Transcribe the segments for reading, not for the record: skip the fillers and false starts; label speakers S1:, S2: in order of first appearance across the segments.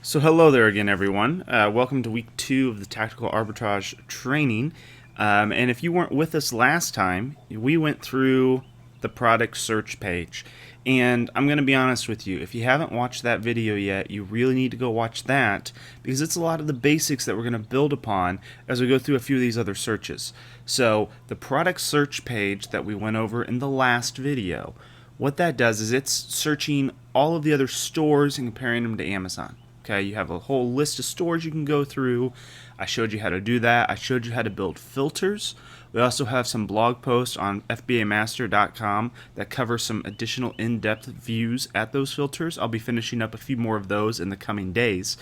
S1: So hello there again, everyone. Welcome to week 2 of the Tactical Arbitrage training. And if you weren't with us last time, we went through the product search page. And I'm going to be honest with you, if you haven't watched that video yet, you really need to go watch that because it's a lot of the basics that we're going to build upon as we go through a few of these other searches. So the product search page that we went over in the last video, what that does is it's searching all of the other stores and comparing them to Amazon. Okay, you have a whole list of stores you can go through. I showed you how to do that. I showed you how to build filters. We also have some blog posts on fbamaster.com that cover some additional in-depth views at those filters. I'll be finishing up a few more of those in the coming days.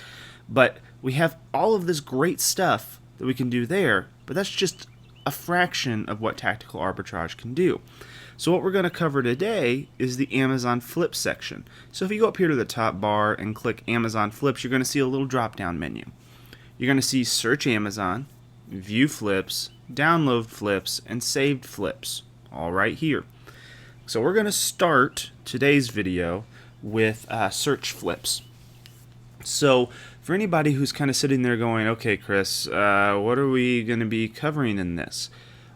S1: But we have all of this great stuff that we can do there, but that's just a fraction of what Tactical Arbitrage can do. So what we're going to cover today is the Amazon Flips section. So if you go up here to the top bar and click Amazon Flips, you're going to see a little drop-down menu. You're going to see Search Amazon, View Flips, Download Flips, and Saved Flips, all right here. So we're going to start today's video with Search Flips. So for anybody who's kind of sitting there going, okay, Chris, what are we going to be covering in this?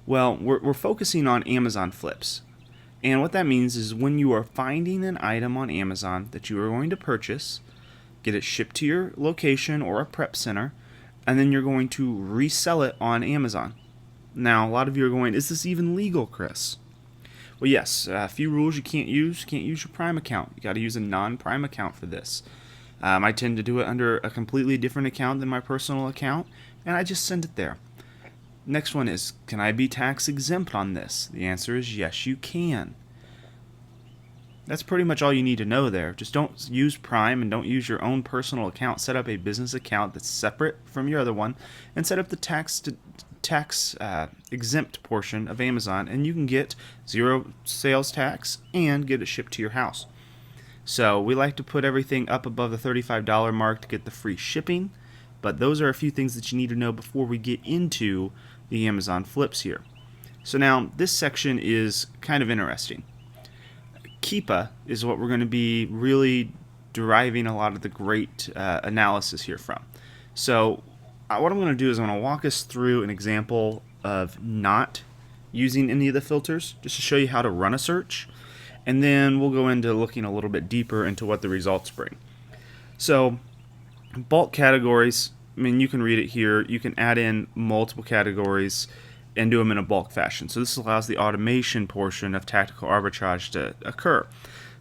S1: Well, we're focusing on Amazon Flips. And what that means is when you are finding an item on Amazon that you are going to purchase, get it shipped to your location or a prep center, and then you're going to resell it on Amazon. Now, a lot of you are going, is this even legal, Chris? Well, yes, a few rules you can't use. You can't use your Prime account. You got to use a non-Prime account for this. I tend to do it under a completely different account than my personal account, and I just send it there. Next one is, can I be tax exempt on this? The answer is yes, you can. That's pretty much all you need to know there. Just don't use Prime and don't use your own personal account. Set up a business account that's separate from your other one and set up the tax exempt portion of Amazon, and you can get zero sales tax and get it shipped to your house. So we like to put everything up above the $35 mark to get the free shipping, but those are a few things that you need to know before we get into the Amazon Flips here. So now this section is kind of interesting. Keepa is what we're going to be really deriving a lot of the great analysis here from. So what I'm going to do is I'm going to walk us through an example of not using any of the filters just to show you how to run a search, and then we'll go into looking a little bit deeper into what the results bring. So bulk categories, I mean, you can read it here. You can add in multiple categories and do them in a bulk fashion. So this allows the automation portion of Tactical Arbitrage to occur.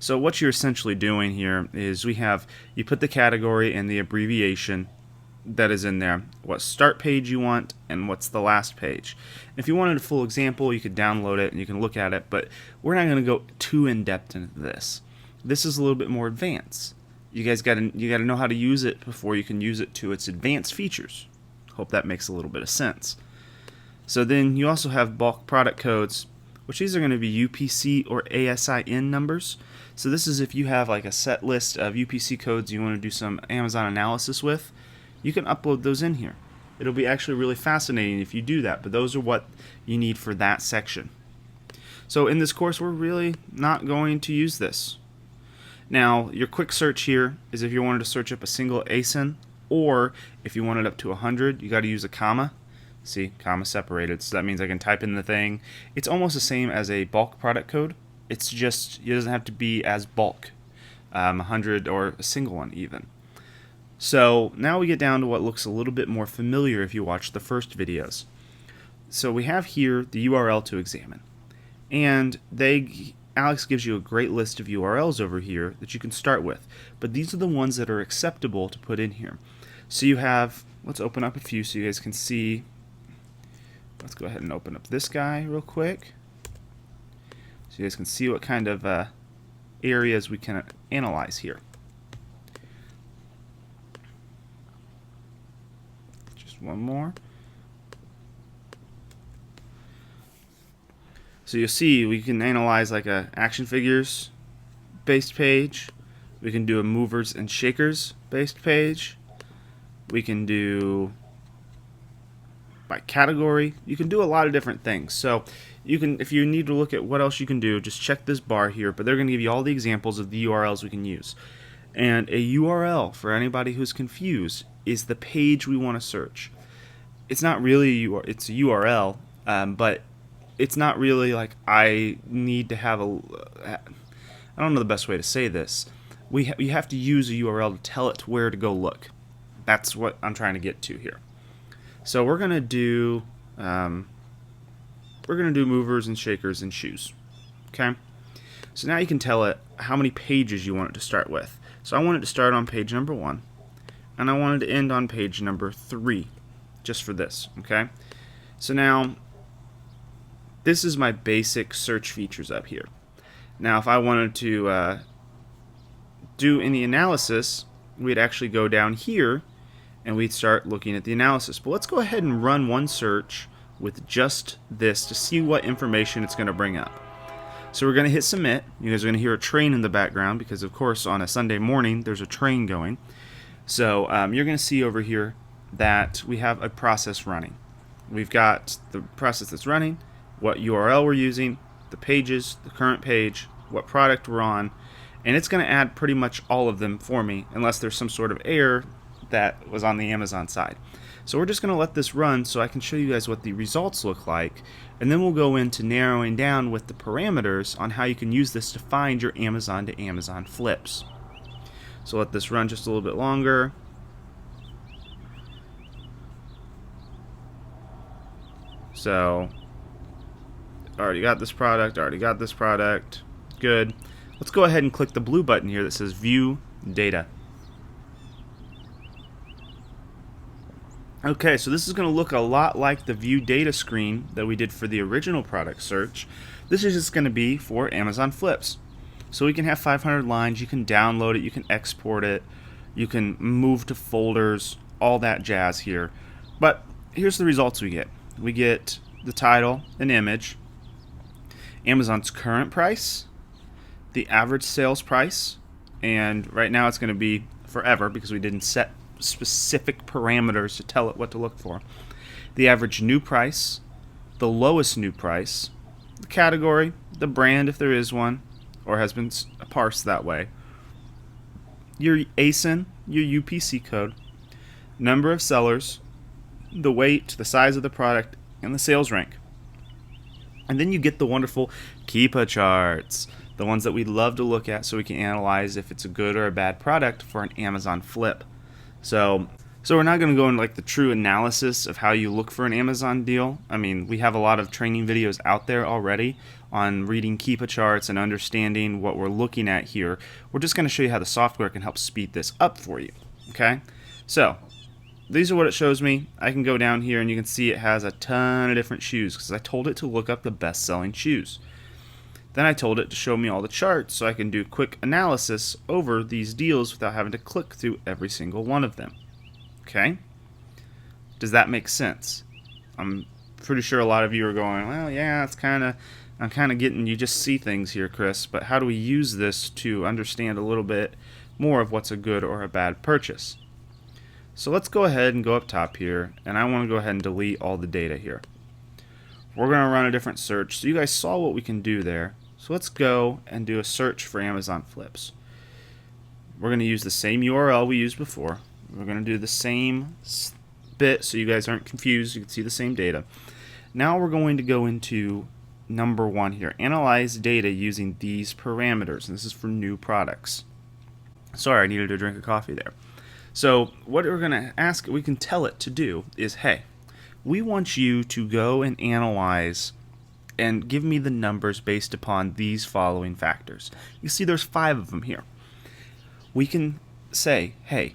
S1: So what you're essentially doing here is you put the category and the abbreviation that is in there, what start page you want, and what's the last page. If you wanted a full example, you could download it and you can look at it, but we're not going to go too in-depth into this. This is a little bit more advanced. You guys got to know how to use it before you can use it to its advanced features. Hope that makes a little bit of sense. So then you also have bulk product codes, which these are going to be UPC or ASIN numbers. So this is if you have like a set list of UPC codes you want to do some Amazon analysis with, you can upload those in here. It'll be actually really fascinating if you do that, but those are what you need for that section. So in this course, we're really not going to use this. Now, your quick search here is if you wanted to search up a single ASIN, or if you want it up to 100, you got to use a comma. See, comma separated, so that means I can type in the thing. It's almost the same as a bulk product code. It's just, it doesn't have to be as bulk, 100 or a single one even. So now we get down to what looks a little bit more familiar if you watch the first videos. So we have here the URL to examine, and Alex gives you a great list of URLs over here that you can start with, but these are the ones that are acceptable to put in here. So you have, let's open up a few so you guys can see. Let's go ahead and open up this guy real quick so you guys can see what kind of areas we can analyze here. Just one more. So you'll see we can analyze like a action figures based page. We can do a movers and shakers based page. We can do by category. You can do a lot of different things. So you can, if you need to look at what else you can do, just check this bar here, but they're going to give you all the examples of the URLs we can use. And a URL, for anybody who's confused, is the page we want to search. It's not really it's a URL, but it's not really like I need to have a. I don't know the best way to say this. You have to use a URL to tell it where to go look. That's what I'm trying to get to here. So we're gonna do movers and shakers and shoes. Okay. So now you can tell it how many pages you want it to start with. So I want it to start on page number 1, and I want it to end on page number 3, just for this. Okay. So now this is my basic search features up here. Now, if I wanted to do any analysis, we'd actually go down here and we'd start looking at the analysis. But let's go ahead and run one search with just this to see what information it's going to bring up. So we're going to hit submit. You guys are going to hear a train in the background because, of course, on a Sunday morning, there's a train going. So you're going to see over here that we have a process running. We've got the process that's running, what URL we're using, the pages, the current page, what product we're on, and it's going to add pretty much all of them for me unless there's some sort of error that was on the Amazon side. So we're just going to let this run so I can show you guys what the results look like, and then we'll go into narrowing down with the parameters on how you can use this to find your Amazon to Amazon flips. So let this run just a little bit longer. So already got this product, good. Let's go ahead and click the blue button here that says View Data. Okay, so this is going to look a lot like the View Data screen that we did for the original product search. This is just going to be for Amazon flips. So we can have 500 lines, you can download it, you can export it, you can move to folders, all that jazz here. But here's the results we get. We get the title, an image, Amazon's current price, the average sales price, and right now it's going to be forever because we didn't set specific parameters to tell it what to look for. The average new price, the lowest new price, the category, the brand if there is one, or has been parsed that way, your ASIN, your UPC code, number of sellers, the weight, the size of the product, and the sales rank. And then you get the wonderful Keepa charts, the ones that we love to look at so we can analyze if it's a good or a bad product for an Amazon flip. So we're not going to go into like the true analysis of how you look for an Amazon deal. I mean, we have a lot of training videos out there already on reading Keepa charts and understanding what we're looking at here. We're just going to show you how the software can help speed this up for you. Okay? So these are what it shows me. I can go down here and you can see it has a ton of different shoes because I told it to look up the best-selling shoes. Then I told it to show me all the charts so I can do quick analysis over these deals without having to click through every single one of them. Okay? Does that make sense? I'm pretty sure a lot of you are going, well, yeah, I'm kind of getting, you just see things here, Chris, but how do we use this to understand a little bit more of what's a good or a bad purchase? So let's go ahead and go up top here, and I want to go ahead and delete all the data here. We're going to run a different search. So you guys saw what we can do there. So let's go and do a search for Amazon flips. We're going to use the same URL we used before. We're going to do the same bit so you guys aren't confused. You can see the same data. Now we're going to go into number 1 here. Analyze data using these parameters. And this is for new products. Sorry, I needed a drink of coffee there. So what we're going to ask, we can tell it to do is, hey, we want you to go and analyze and give me the numbers based upon these following factors. You see there's 5 of them here. We can say, hey,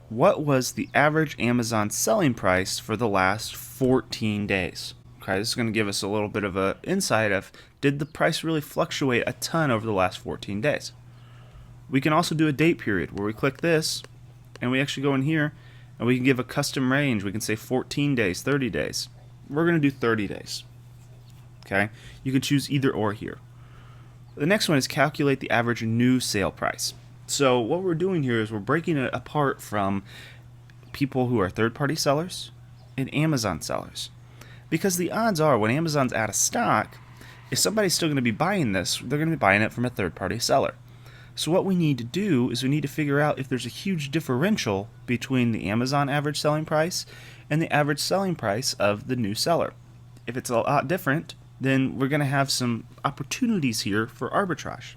S1: what was the average Amazon selling price for the last 14 days? Okay, this is going to give us a little bit of an insight of, did the price really fluctuate a ton over the last 14 days? We can also do a date period where we click this and we actually go in here and we can give a custom range. We can say 14 days, 30 days. We're going to do 30 days. Okay, you can choose either or here. The next one is calculate the average new sale price. So what we're doing here is we're breaking it apart from people who are third-party sellers and Amazon sellers. Because the odds are when Amazon's out of stock, if somebody's still going to be buying this, they're going to be buying it from a third-party seller. So what we need to do is we need to figure out if there's a huge differential between the Amazon average selling price and the average selling price of the new seller. If it's a lot different, then we're going to have some opportunities here for arbitrage.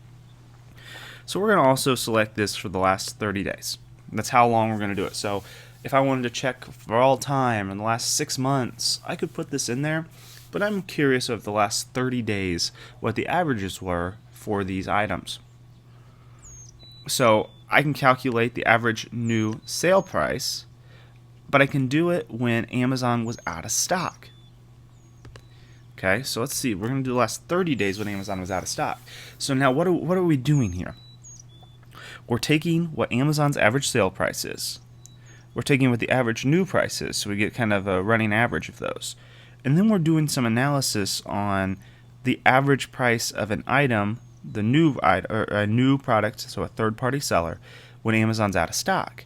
S1: So we're going to also select this for the last 30 days. That's how long we're going to do it. So if I wanted to check for all time in the last 6 months, I could put this in there, but I'm curious of the last 30 days what the averages were for these items. So I can calculate the average new sale price, but I can do it when Amazon was out of stock. Okay, so let's see. We're going to do the last 30 days when Amazon was out of stock. So now what are we doing here? We're taking what Amazon's average sale price is. We're taking what the average new price is, so we get kind of a running average of those. And then we're doing some analysis on the average price of an item, the new item, or a new product, so a third-party seller, when Amazon's out of stock.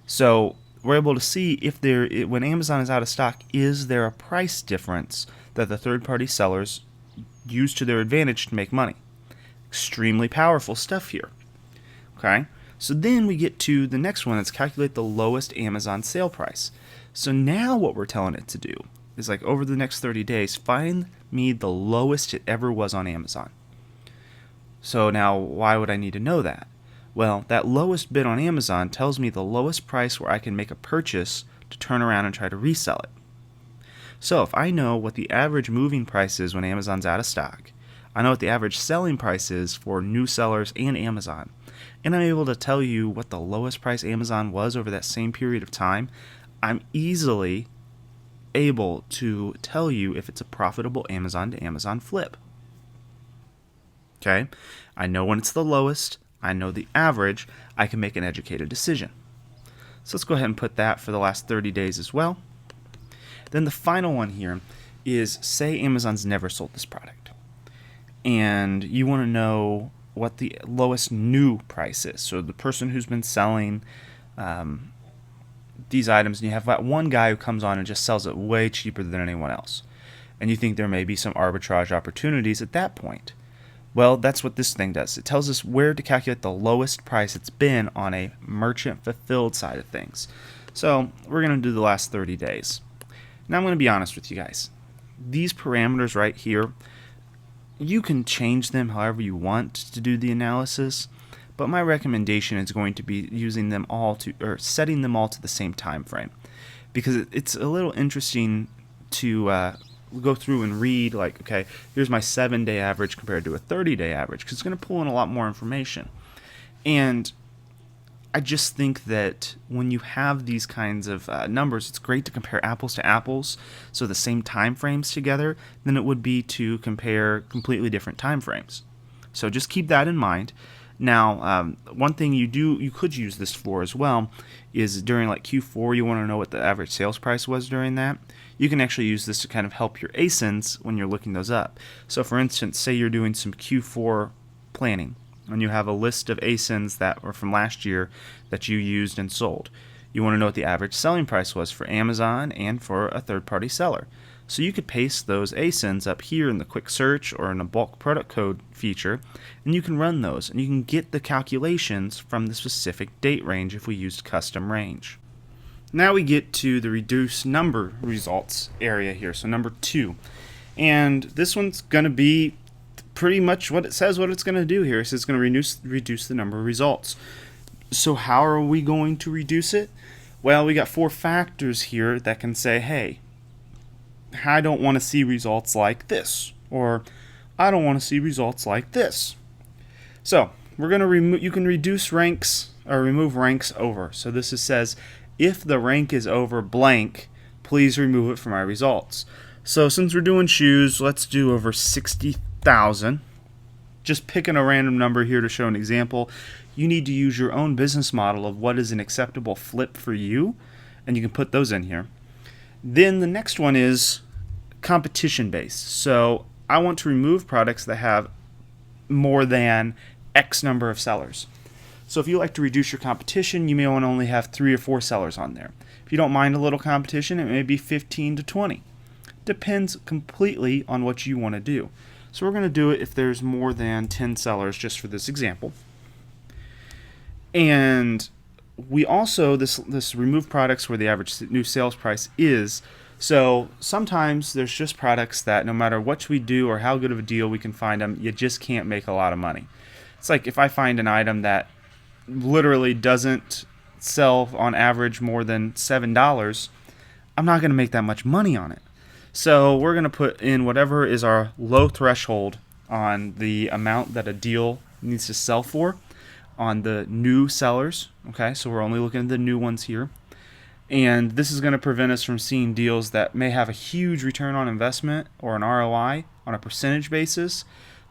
S1: So we're able to see if when Amazon is out of stock, is there a price difference that the third-party sellers use to their advantage to make money. Extremely powerful stuff here. Okay, so then we get to the next one. Let's calculate the lowest Amazon sale price. So now what we're telling it to do is, like, over the next 30 days, find me the lowest it ever was on Amazon. So now why would I need to know that? Well, that lowest bid on Amazon tells me the lowest price where I can make a purchase to turn around and try to resell it. So if I know what the average moving price is when Amazon's out of stock, I know what the average selling price is for new sellers and Amazon, and I'm able to tell you what the lowest price Amazon was over that same period of time, I'm easily able to tell you if it's a profitable Amazon to Amazon flip. Okay, I know when it's the lowest, I know the average, I can make an educated decision. So let's go ahead and put that for the last 30 days as well. Then the final one here is, say Amazon's never sold this product, and you want to know what the lowest new price is. So the person who's been selling these items, and you have that one guy who comes on and just sells it way cheaper than anyone else, and you think there may be some arbitrage opportunities at that point. Well, that's what this thing does. It tells us where to calculate the lowest price it's been on a merchant fulfilled side of things. So we're going to do the last 30 days. Now I'm going to be honest with you guys. These parameters right here, you can change them however you want to do the analysis, but my recommendation is going to be using them all to, or setting them all to the same time frame, because it's a little interesting to go through and read, like, okay, here's my 7-day average compared to a 30-day average, because it's going to pull in a lot more information. And I just think that when you have these kinds of numbers, it's great to compare apples to apples, so the same time frames together, than it would be to compare completely different time frames. So just keep that in mind. Now, one thing you could use this for as well is during like Q4, you want to know what the average sales price was during that. You can actually use this to kind of help your ASINs when you're looking those up. So for instance, say you're doing some Q4 planning, and you have a list of ASINs that were from last year that you used and sold. You want to know what the average selling price was for Amazon and for a third-party seller. So you could paste those ASINs up here in the quick search or in a bulk product code feature, and you can run those, and you can get the calculations from the specific date range if we used custom range. Now we get to the reduce number results area here, so number 2. And this one's going to be pretty much what it says what it's going to do here. It says it's going to reduce the number of results. So how are we going to reduce it? Well, we got 4 factors here that can say, hey, I don't want to see results like this, or I don't want to see results like this. So we're going to you can reduce ranks or remove ranks over. So this says, if the rank is over blank, please remove it from my results. So since we're doing shoes, let's do over 60,000. Just picking a random number here to show an example. You need to use your own business model of what is an acceptable flip for you, and you can put those in here. Then the next one is competition based. So I want to remove products that have more than X number of sellers. So if you like to reduce your competition, you may want to only have 3 or 4 sellers on there. If you don't mind a little competition, it may be 15 to 20. Depends completely on what you want to do. So we're going to do it if there's more than 10 sellers, just for this example. And we also, this remove products where the average new sales price is. So sometimes there's just products that no matter what we do or how good of a deal we can find them, you just can't make a lot of money. It's like if I find an item that literally doesn't sell on average more than $7, I'm not going to make that much money on it. So we're going to put in whatever is our low threshold on the amount that a deal needs to sell for on the new sellers. Okay, so we're only looking at the new ones here. And this is going to prevent us from seeing deals that may have a huge return on investment or an ROI on a percentage basis,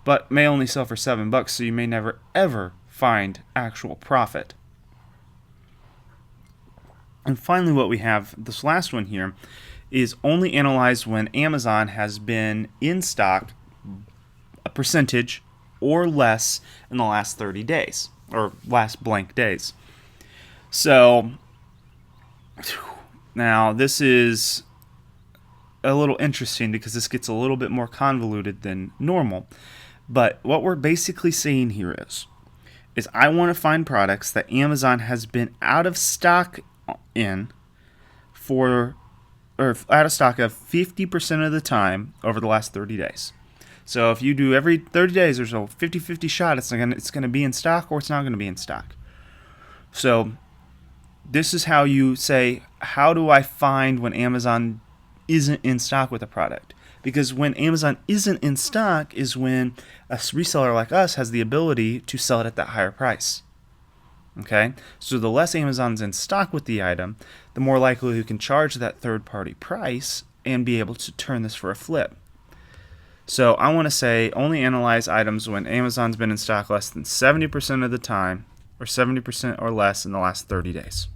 S1: but may only sell for $7, so you may never ever find actual profit. And finally, what we have, this last one here, is only analyzed when Amazon has been in stock a percentage or less in the last 30 days, or last blank days. So, now this is a little interesting because this gets a little bit more convoluted than normal. But what we're basically saying here is I want to find products that Amazon has been out of stock in for, or out of stock of 50% of the time over the last 30 days. So if you do every 30 days, there's a 50-50 shot it's going to be in stock or it's not going to be in stock. So this is how you say, how do I find when Amazon isn't in stock with a product? Because when Amazon isn't in stock is when a reseller like us has the ability to sell it at that higher price. Okay? So the less Amazon's in stock with the item, the more likely you can charge that third-party price and be able to turn this for a flip. So I want to say only analyze items when Amazon's been in stock less than 70% of the time, or 70% or less in the last 30 days.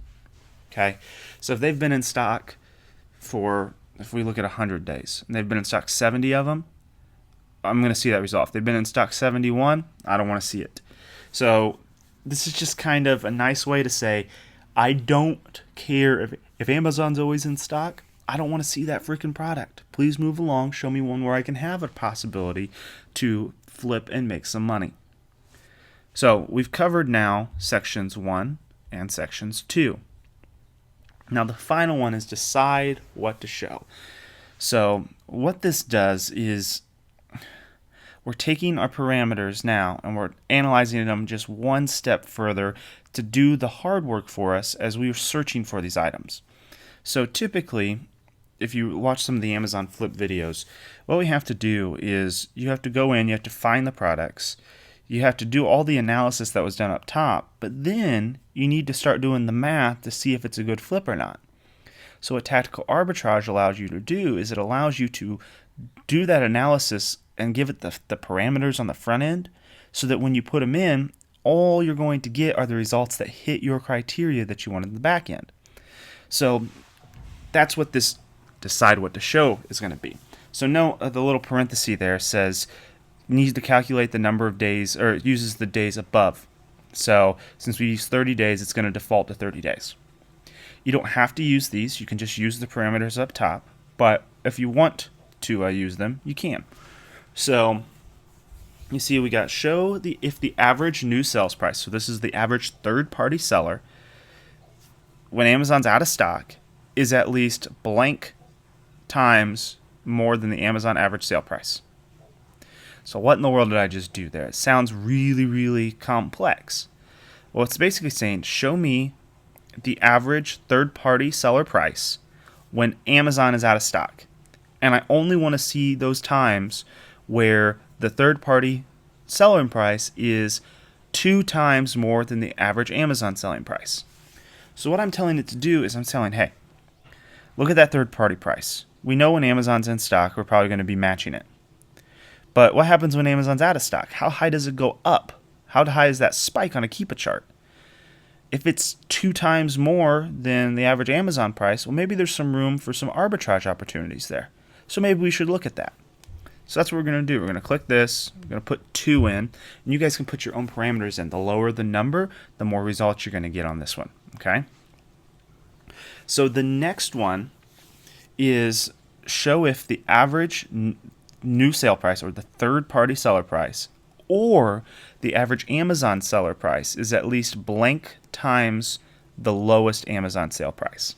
S1: Okay? So if they've been in stock for, if we look at 100 days, and they've been in stock 70 of them, I'm going to see that result. If they've been in stock 71, I don't want to see it. So this is just kind of a nice way to say, I don't care if Amazon's always in stock. I don't want to see that freaking product. Please move along. Show me one where I can have a possibility to flip and make some money. So we've covered now sections 1 and sections 2. Now the final one is decide what to show. So what this does is we're taking our parameters now and we're analyzing them just one step further to do the hard work for us as we are searching for these items. So typically, if you watch some of the Amazon Flip videos, what we have to do is you have to go in, you have to find the products, you have to do all the analysis that was done up top, but then you need to start doing the math to see if it's a good flip or not. So what tactical arbitrage allows you to do is it allows you to do that analysis and give it the parameters on the front end so that when you put them in, all you're going to get are the results that hit your criteria that you want in the back end. So that's what this decide what to show is going to be. So note the little parenthesis there says needs to calculate the number of days, or it uses the days above. So since we use 30 days, it's going to default to 30 days. You don't have to use these. You can just use the parameters up top. But if you want to use them, you can. So you see we got show if the average new sales price, so this is the average third-party seller, when Amazon's out of stock, is at least blank times more than the Amazon average sale price. So what in the world did I just do there? It sounds really, really complex. Well, it's basically saying, show me the average third-party seller price when Amazon is out of stock. And I only want to see those times where the third-party selling price is 2 times more than the average Amazon selling price. So what I'm telling it to do is I'm telling, hey, look at that third-party price. We know when Amazon's in stock, we're probably going to be matching it. But what happens when Amazon's out of stock? How high does it go up? How high is that spike on a Keepa chart? If it's 2 times more than the average Amazon price, well, maybe there's some room for some arbitrage opportunities there. So maybe we should look at that. So that's what we're going to do. We're going to click this. We're going to put 2 in. And you guys can put your own parameters in. The lower the number, the more results you're going to get on this one. Okay? So the next one is show if the average new sale price, or the third-party seller price, or the average Amazon seller price is at least blank times the lowest Amazon sale price.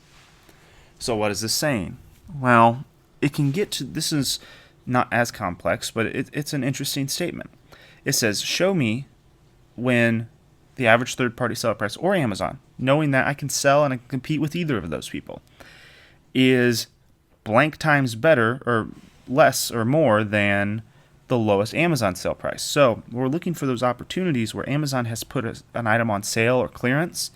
S1: So what is this saying? Well, it can get to, this is not as complex, but it's an interesting statement. It says, show me when the average third-party seller price, or Amazon, knowing that I can sell and I can compete with either of those people, is blank times better or less or more than the lowest Amazon sale price. So we're looking for those opportunities where Amazon has put an item on sale or clearance,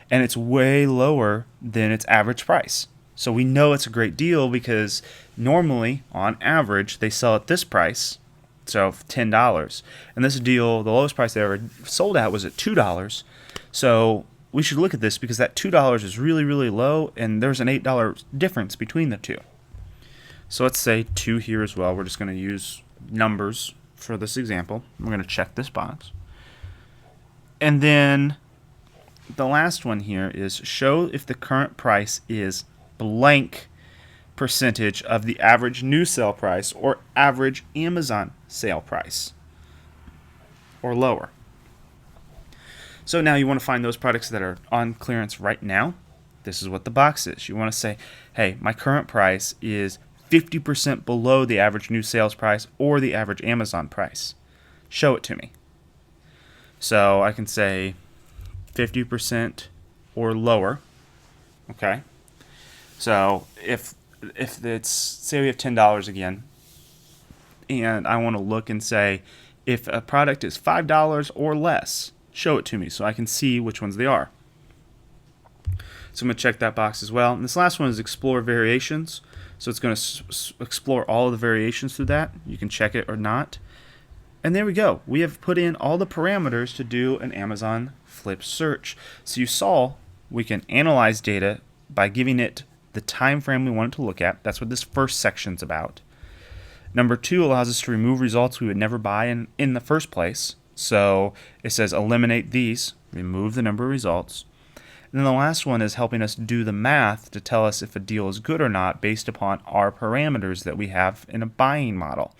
S1: and it's way lower than its average price. So we know it's a great deal because normally, on average, they sell at this price, so $10. And this deal, the lowest price they ever sold at was at $2. So we should look at this because that $2 is really, really low, and there's an $8 difference between the two. So let's say 2 here as well. We're just going to use numbers for this example. We're going to check this box. And then the last one here is show if the current price is blank percentage of the average new sale price or average Amazon sale price, or lower. So now you want to find those products that are on clearance right now. This is what the box is. You want to say, hey, my current price is 50% below the average new sales price or the average Amazon price. Show it to me. So I can say 50% or lower. Okay. So if it's, say we have $10 again, and I want to look and say if a product is $5 or less, show it to me so I can see which ones they are. So I'm going to check that box as well. And this last one is explore variations. So it's going to explore all of the variations through that. You can check it or not. And there we go. We have put in all the parameters to do an Amazon flip search. So you saw we can analyze data by giving it the time frame we want it to look at. That's what this first section's about. Number 2 allows us to remove results we would never buy in the first place. So it says eliminate these, remove the number of results. And then the last one is helping us do the math to tell us if a deal is good or not based upon our parameters that we have in a buying model.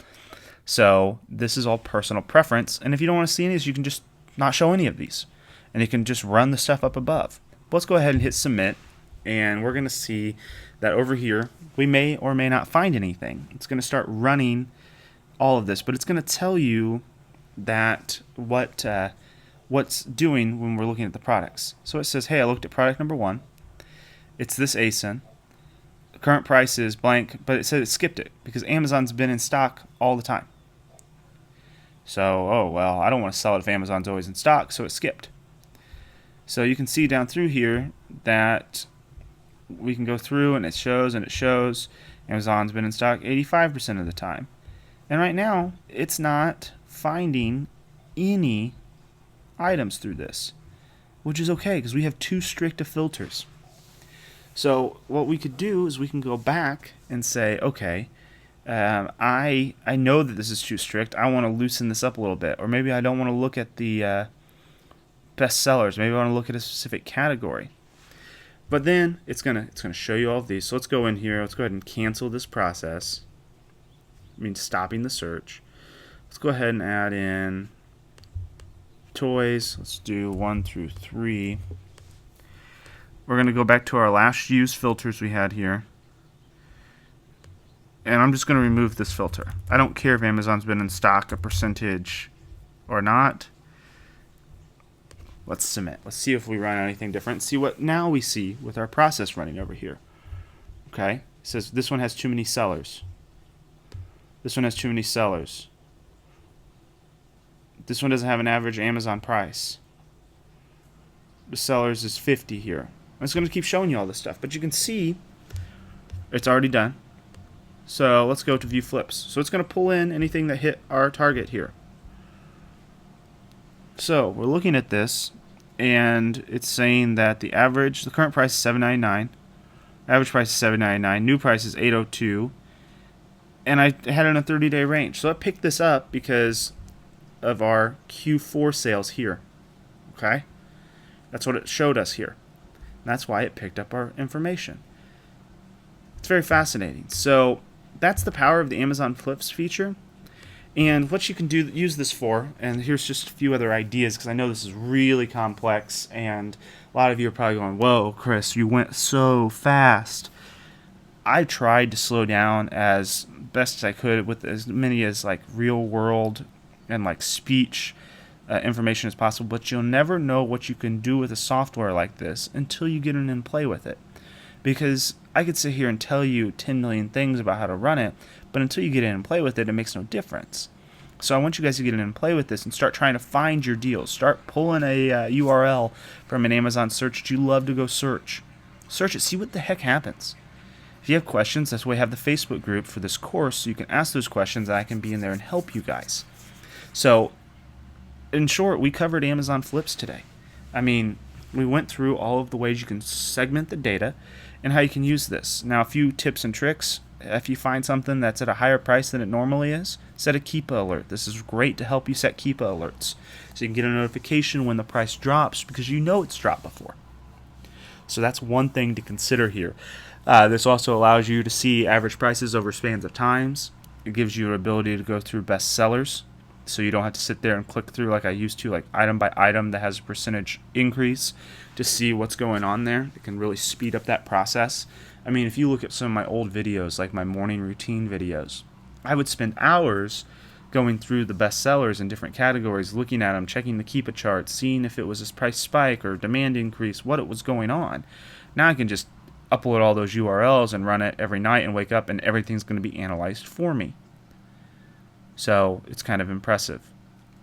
S1: So this is all personal preference, and if you don't want to see any of these, you can just not show any of these, and you can just run the stuff up above. But let's go ahead and hit submit, and we're going to see that over here we may or may not find anything. It's going to start running all of this, but it's going to tell you that what's doing when we're looking at the products. So it says, hey, I looked at product number 1. It's this ASIN. The current price is blank, but it said it skipped it because Amazon's been in stock all the time. So, oh, well, I don't want to sell it if Amazon's always in stock, so it skipped. So you can see down through here that we can go through and it shows Amazon's been in stock 85% of the time. And right now, it's not finding any items through this, which is okay because we have too strict of filters. So what we could do is we can go back and say, okay, I know that this is too strict. I want to loosen this up a little bit. Or maybe I don't want to look at the best sellers. Maybe I want to look at a specific category. But then it's gonna show you all of these. So let's go in here. Let's go ahead and cancel this process. I mean, stopping the search. Let's go ahead and add in toys. Let's do 1 through 3. We're going to go back to our last use filters we had here. And I'm just going to remove this filter. I don't care if Amazon's been in stock a percentage or not. Let's submit. Let's see if we run anything different. See what now we see with our process running over here. Okay. It says this one has too many sellers. This one has too many sellers. This one doesn't have an average Amazon price. The sellers is 50 here. I'm just going to keep showing you all this stuff, but you can see it's already done. So let's go to view flips. So it's going to pull in anything that hit our target here. So we're looking at this, and it's saying that the current price is $7.99. Average price is $7.99. New price is $8.02. And I had it in a 30-day range. So I picked this up because of our Q4 sales here. Okay? That's what it showed us here. That's why it picked up our information. It's very fascinating. So that's the power of the Amazon Flips feature. And what you can use this for, and here's just a few other ideas because I know this is really complex, and a lot of you are probably going, "Whoa, Chris, you went so fast." I tried to slow down as best as I could with as many as like real world and like speech information as possible, but you'll never know what you can do with a software like this until you get in and play with it. Because I could sit here and tell you 10 million things about how to run it, but until you get in and play with it, it makes no difference. So I want you guys to get in and play with this and start trying to find your deals. Start pulling a URL from an Amazon search that you love to go search. Search it, see what the heck happens. If you have questions, that's why we have the Facebook group for this course, so you can ask those questions and I can be in there and help you guys. So, in short, we covered Amazon flips today. I mean, we went through all of the ways you can segment the data and how you can use this. Now, a few tips and tricks. If you find something that's at a higher price than it normally is, set a Keepa alert. This is great to help you set Keepa alerts. So you can get a notification when the price drops because you know it's dropped before. So that's one thing to consider here. This also allows you to see average prices over spans of times. It gives you an ability to go through best sellers, so you don't have to sit there and click through like I used to, like item by item that has a percentage increase to see what's going on there. It can really speed up that process. I mean, if you look at some of my old videos, like my morning routine videos, I would spend hours going through the best sellers in different categories, looking at them, checking the Keepa charts, seeing if it was a price spike or demand increase, what it was going on. Now I can just upload all those URLs and run it every night and wake up and everything's going to be analyzed for me. So it's kind of impressive.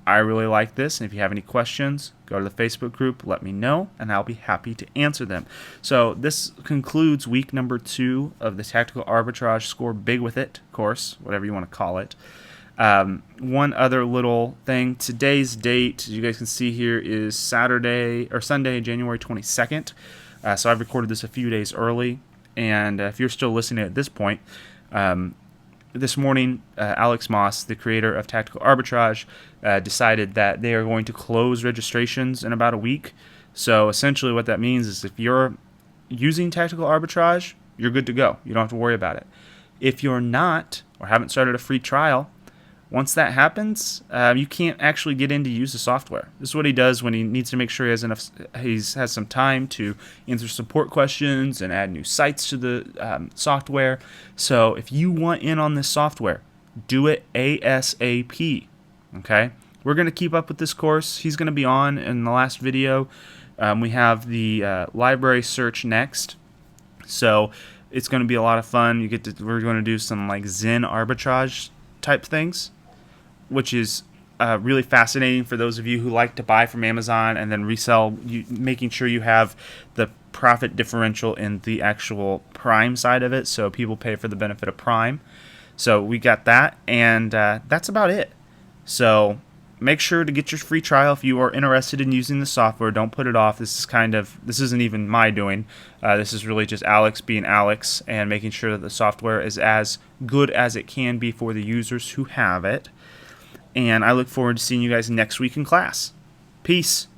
S1: I really like this, and if you have any questions, go to the Facebook group, let me know, and I'll be happy to answer them. So this concludes week number 2 of the Tactical Arbitrage Score Big With It course, whatever you want to call it. One other little thing, today's date, as you guys can see here, is Sunday, January 22nd. So I've recorded this a few days early, and if you're still listening at this point, this morning, Alex Moss, the creator of Tactical Arbitrage, decided that they are going to close registrations in about a week. So essentially what that means is if you're using Tactical Arbitrage, you're good to go. You don't have to worry about it. If you're not, or haven't started a free trial, once that happens, you can't actually get in to use the software. This is what he does when he needs to make sure he has some time to answer support questions and add new sites to the software. So if you want in on this software, do it ASAP. Okay? We're going to keep up with this course. He's going to be on in the last video. We have the library search next. So it's going to be a lot of fun. We're going to do some like Zen arbitrage type things, which is really fascinating for those of you who like to buy from Amazon and then resell, making sure you have the profit differential in the actual Prime side of it, so people pay for the benefit of Prime. So we got that, and that's about it. So make sure to get your free trial if you are interested in using the software. Don't put it off. This isn't even my doing. This is really just Alex being Alex and making sure that the software is as good as it can be for the users who have it. And I look forward to seeing you guys next week in class. Peace.